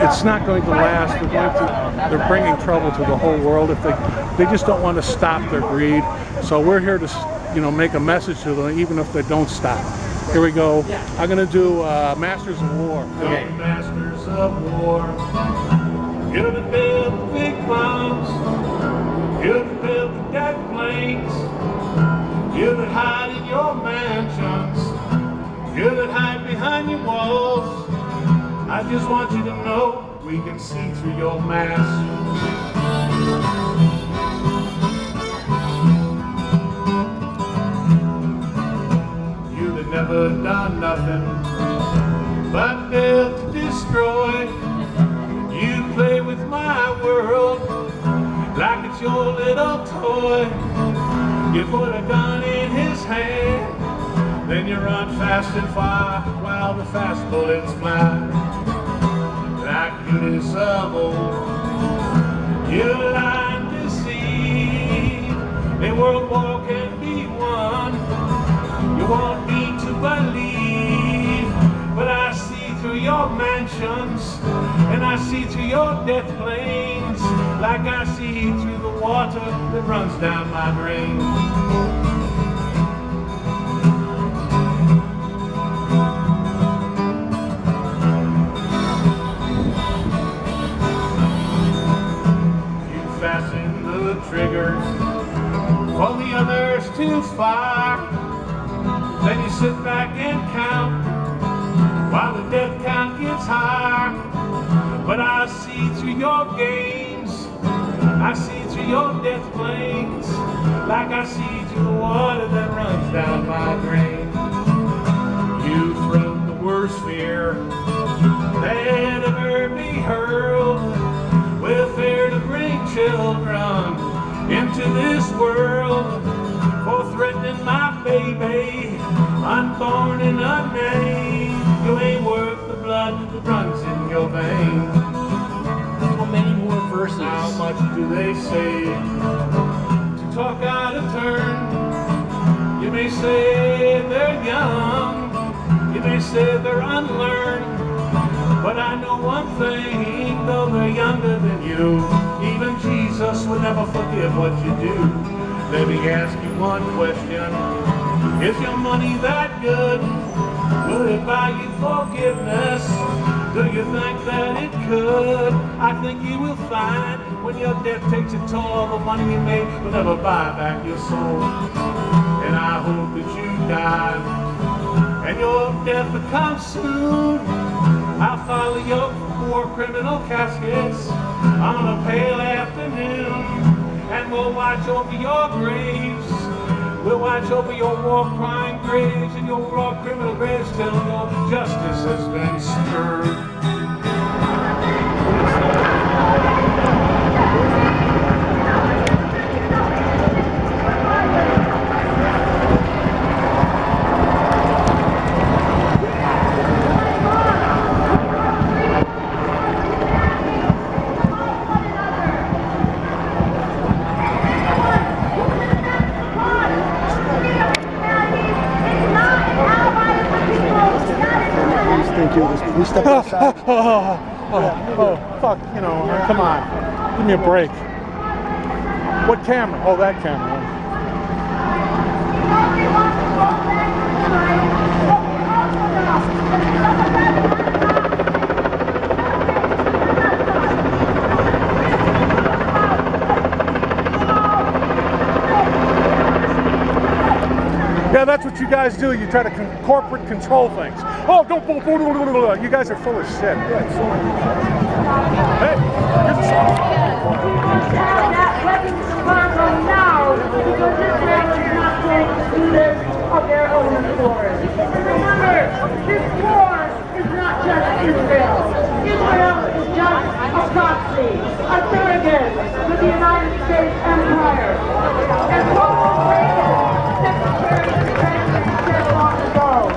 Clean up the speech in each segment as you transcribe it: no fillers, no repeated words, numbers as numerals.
It's not going to last. They're bringing trouble to the whole world if they just don't want to stop their greed. So we're here to, make a message to them, even if they don't stop. Here we go. I'm going to do Masters of War. Okay. Masters of War. You're the build the big bombs. You're the build the death planes. You're that hide in your mansions. You're that hide behind your walls. I just want you to know we can see through your mask. You that never done nothing but built to destroy. You play with my world like it's your little toy. You put a gun in his hand, then you run fast and far while the fast bullets fly. Like Judas of old, you lie and deceive. A world war can be won. You want me to believe, but I see through your mansions, and I see through your death planes, like I see through the water that runs down my drain. Triggers for the others to fire. Then you sit back and count while the death count gets higher. But I see through your games, I see through your death planes, like I see through the water that runs down my drain. You throw the worst fear that ever be hurled, with fear to bring children into this world, for threatening my baby, unborn and unnamed. You ain't worth the blood that runs in your veins. How many more verses? How much do they say to talk out of turn? You may say they're young, you may say they're unlearned, but I know one thing, though they're younger than you, even Jesus would never forgive what you do. Let me ask you one question. Is your money that good? Will it buy you forgiveness? Do you think that it could? I think you will find when your death takes a toll, all the money you made will never buy back your soul. And I hope that you die and your death will come soon. I'll follow your war criminal caskets on a pale afternoon, and we'll watch over your graves. We'll watch over your war crime graves and your war criminal graves till your justice has been served. We step outside. Fuck, come on. Give me a break. What camera? Oh, that camera. Yeah, that's what you guys do. You try to corporate control things. Oh, don't. You guys are full of shit. Hey, here's a song. This war is not just Israel. Israel is just a proxy, a surrogate for the United States empire. As Ronald Reagan, Secretary of the Treasury, said long ago,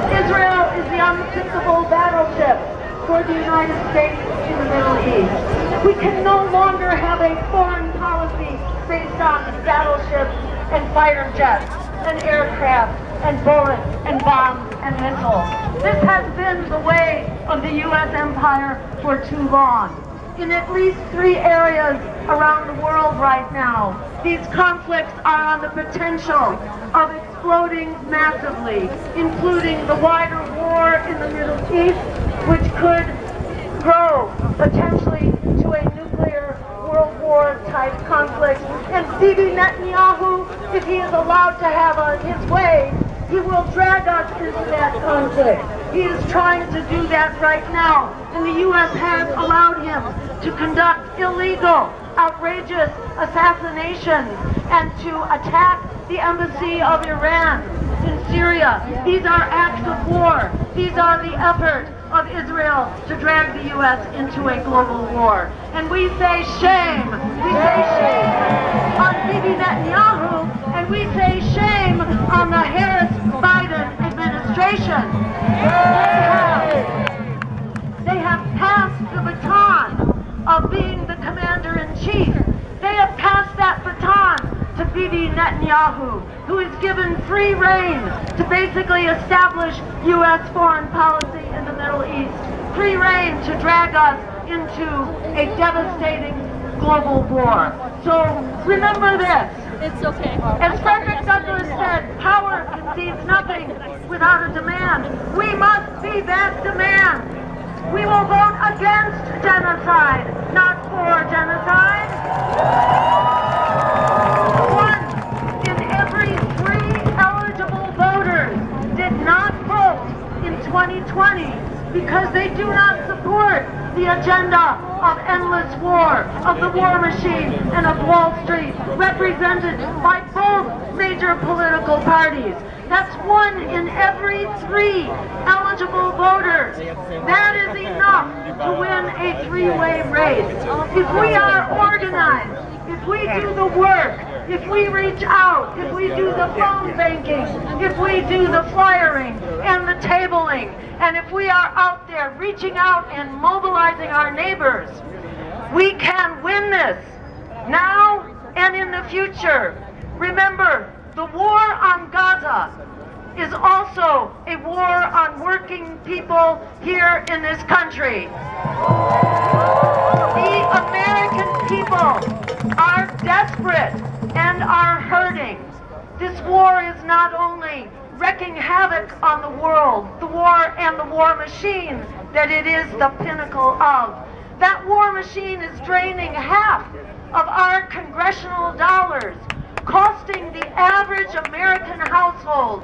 Israel is the unsinkable battleship for the United States in the Middle East. We can no longer have a foreign policy based on battleships and fighter jets and aircraft and bullets and bombs and missiles. This has been the way of the U.S. empire for too long. In at least 3 areas around the world right now, these conflicts are on the potential of exploding massively, including the wider war in the Middle East, which could grow potentially to a nuclear World War type conflict. And Bibi Netanyahu, if he is allowed to have his way, he will drag us into that conflict. He is trying to do that right now, and the U.S. has allowed him to conduct illegal, outrageous assassinations and to attack the embassy of Iran in Syria. These are acts of war. These are the effort of Israel to drag the U.S. into a global war. And we say shame. We say shame on Bibi Netanyahu, and we say shame on the Harris-Biden administration. They have passed the baton of being the commander-in-chief. They have passed that baton to Bibi Netanyahu, who is given free rein to basically establish U.S. foreign policy in the Middle East, free rein to drag us into a devastating global war. So remember this. It's okay. As Frederick Douglass said, power concedes nothing without a demand. We must be that demand. We will vote against genocide, not for genocide. 1 in every 3 eligible voters did not vote in 2020 because they do not support the agenda of endless war, of the war machine, and of Wall Street, represented by both major political parties. That's 1 in every 3 eligible voters. That is enough to win a 3-way race. If we are organized, if we do the work, if we reach out, if we do the phone banking, if we do the flyering and the tabling, and if we are out there reaching out and mobilizing our neighbors, we can win this now and in the future. Remember, the war on Gaza is also a war on working people here in this country. The American people are desperate and are hurting. This war is not only wreaking havoc on the world, the war and the war machine that it is the pinnacle of. That war machine is draining half of our congressional dollars, costing the average American household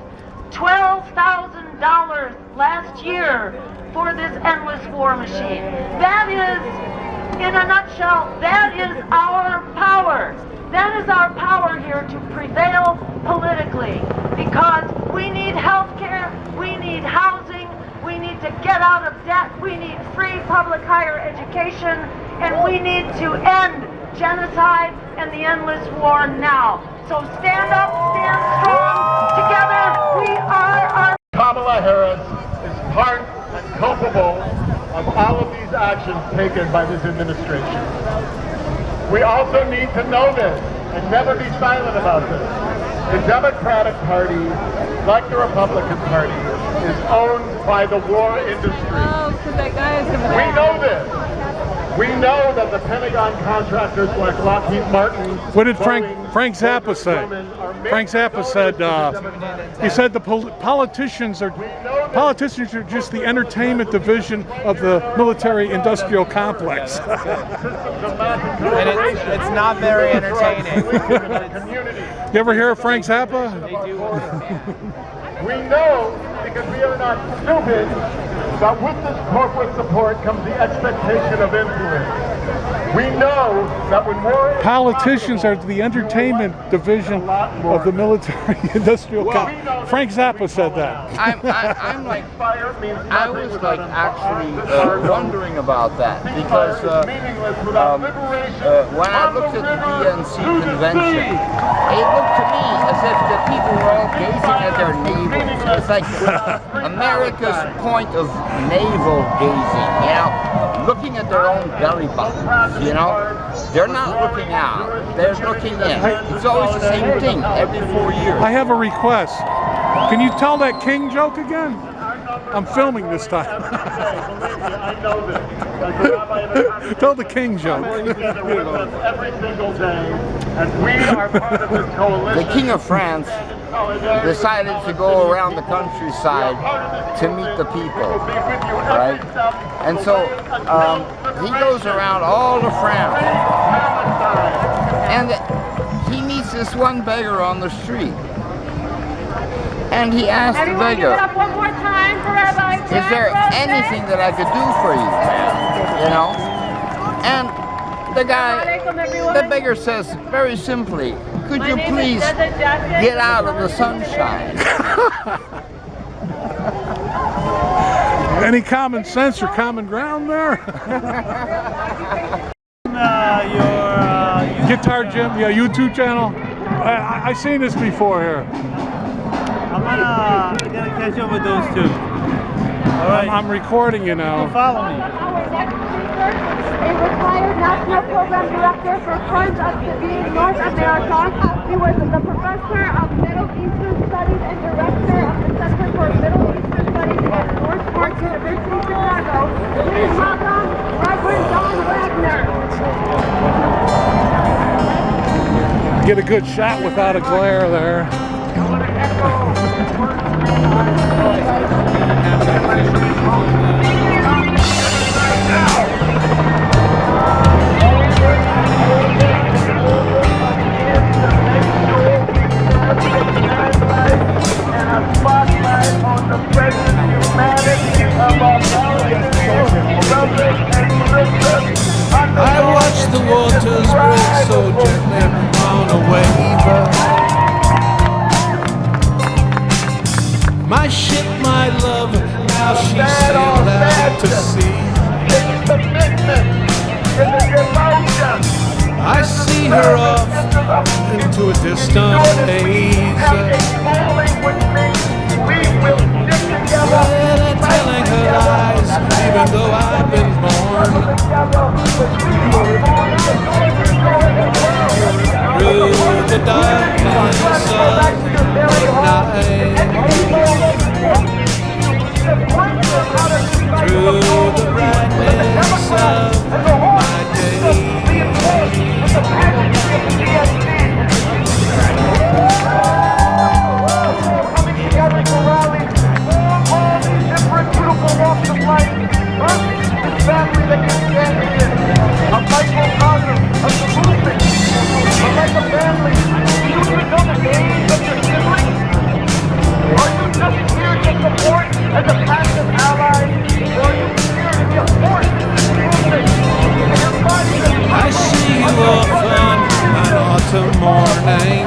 $12,000 last year for this endless war machine. That is, in a nutshell, that is our power. That is our power here to prevail politically, because we need health care, we need housing, we need to get out of debt, we need free public higher education, and we need to end genocide and the endless war now. So stand up, stand strong, together we are our... Kamala Harris is part and culpable of all of these actions taken by this administration. We also need to know this and never be silent about this. The Democratic Party, like the Republican Party, is owned by the war industry. Oh, because that guy is coming We know this. We know that the Pentagon contractors like Lockheed Martin... What did Frank Boeing, Zappa Northrop say? Grumman are making Frank Zappa said, he said the politicians are just the entertainment division of the military-industrial complex. And it's not very entertaining. You ever hear of Frank Zappa? They do. We know, because we are not stupid, that with this corporate support comes the expectation of influence. We know that when war Politicians are the entertainment division of the military-industrial complex. Frank Zappa said that. I'm like, I was like actually wondering about that because when I looked at the DNC convention, it looked to me as if the people were all gazing at their navels. It's like America's point of navel gazing, you know, looking at their own belly buttons, you know. They're not looking out, they're looking in. It's always the same thing every 4 years. I have a request. Can you tell that King joke again? I'm filming this time. I know this. Tell the King joke. Every single day, and we are part of this coalition. The King of France decided to go around the countryside to meet the people, right? And so he goes around all of France, and he meets this one beggar on the street. And he asked the Everyone give beggar, it up one more time for Rabbi is there anything that I could do for you, man? You know? And the beggar says very simply, could you please get out of the sunshine? Any common sense or common ground there? Guitar Jim, yeah, YouTube channel. I seen this before here. I'm gonna catch up with those two. All right. I'm recording you now. Follow me. Our next speaker, a retired National Program Director for Friends of Civilian North America. He was the Professor of Middle Eastern Studies and Director of the Center for Middle Eastern Studies at Northport University, Chicago. Please welcome Reverend Don Wagner. Get a good shot without a glare there. I watch the waters break so gently on a wave. My ship, my love, now she sailed out to sea. I see her off into a distant haze. Well, they're telling her lies, even though I've been born. Through the darkness of midnight, through the brightness of my day. I see you off on an autumn morning.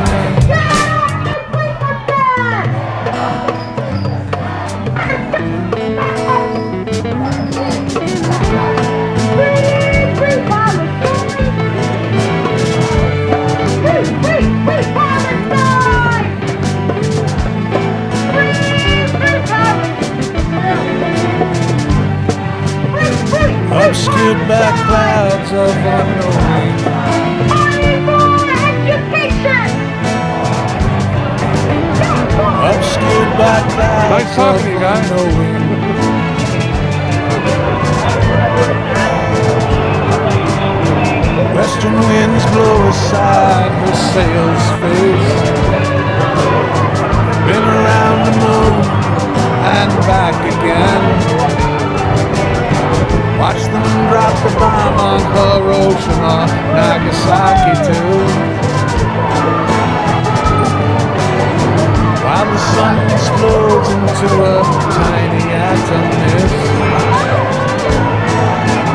Obscured by clouds of unknowing. Obscured by clouds of unknowing. Western winds blow aside her sails face. Been around the moon and back again. Watch them drop the bomb on Hiroshima, Nagasaki too. While the sun explodes into a tiny atom mist.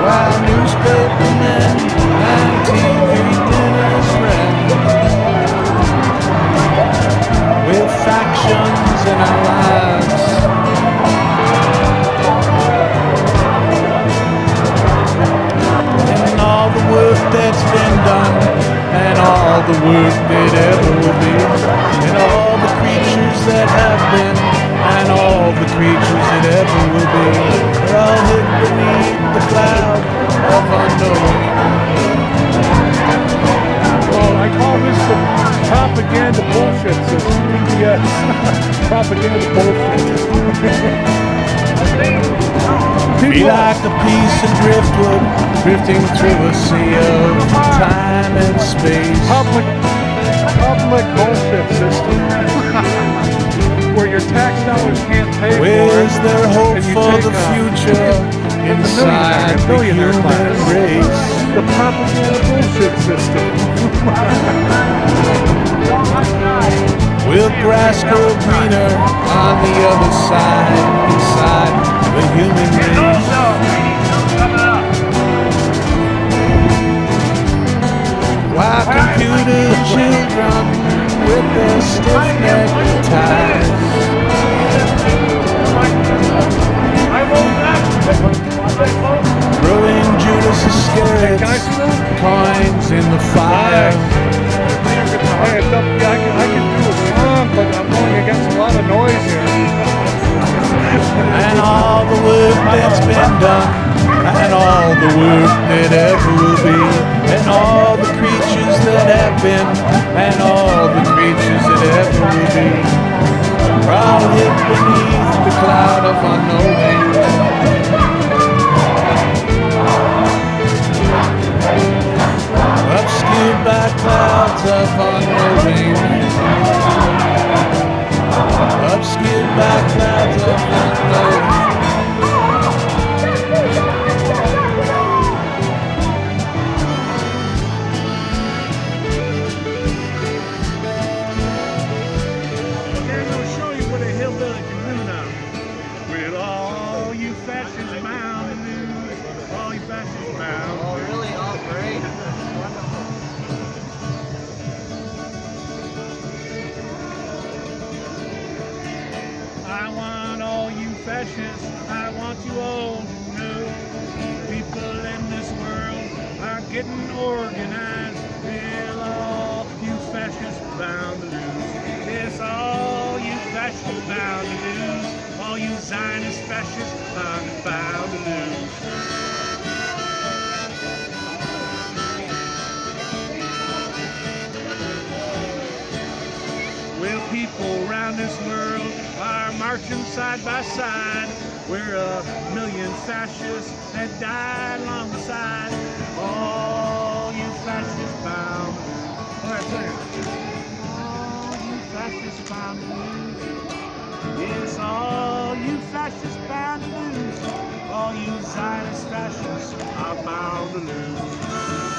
While newspaper men the work that ever will be, and all the creatures that have been, and all the creatures that ever will be, are all hidden beneath the cloud of unknowing. Well, I call this the propaganda bullshit system. PBS. Propaganda bullshit. Be like a piece of driftwood drifting through a sea of time and space. Public bullshit system. Where your tax dollars can't pay for it. Where's their hope and you for take the future inside the millionaire human class. race? The propaganda bullshit system. Will grass grow greener on the other side, inside the human race? While computer children with their stiff-necked ties throwing Judas Iscariot's coins in the fire. I can do a song, but I'm going against a lot of noise here. And all the work that's been done, and all the work that ever will be, and all the creatures that have been, and all the creatures that ever will be, are all hid beneath the cloud of unknowing. Obscured by clouds of unknowing. Obscured by clouds of unknowing. Okay, I'm going to show you what a hillbilly can do now. With all you fascists bound and loose, all you fascists bound. Oh, really? Oh, great. I want all you fascists, I want you all to know, people in this world are getting organized. Will all you fascists bound to lose? Yes, all you fascists bound to lose. All you Zionist fascists bound to lose. Well, people around this world are marching side by side. We're 1,000,000 fascists that died along the side. All you fascists bound. All right, sing it. All you fascists bound to lose. Yes, all you fascists bound to lose. All you Zionist fascists are bound to lose.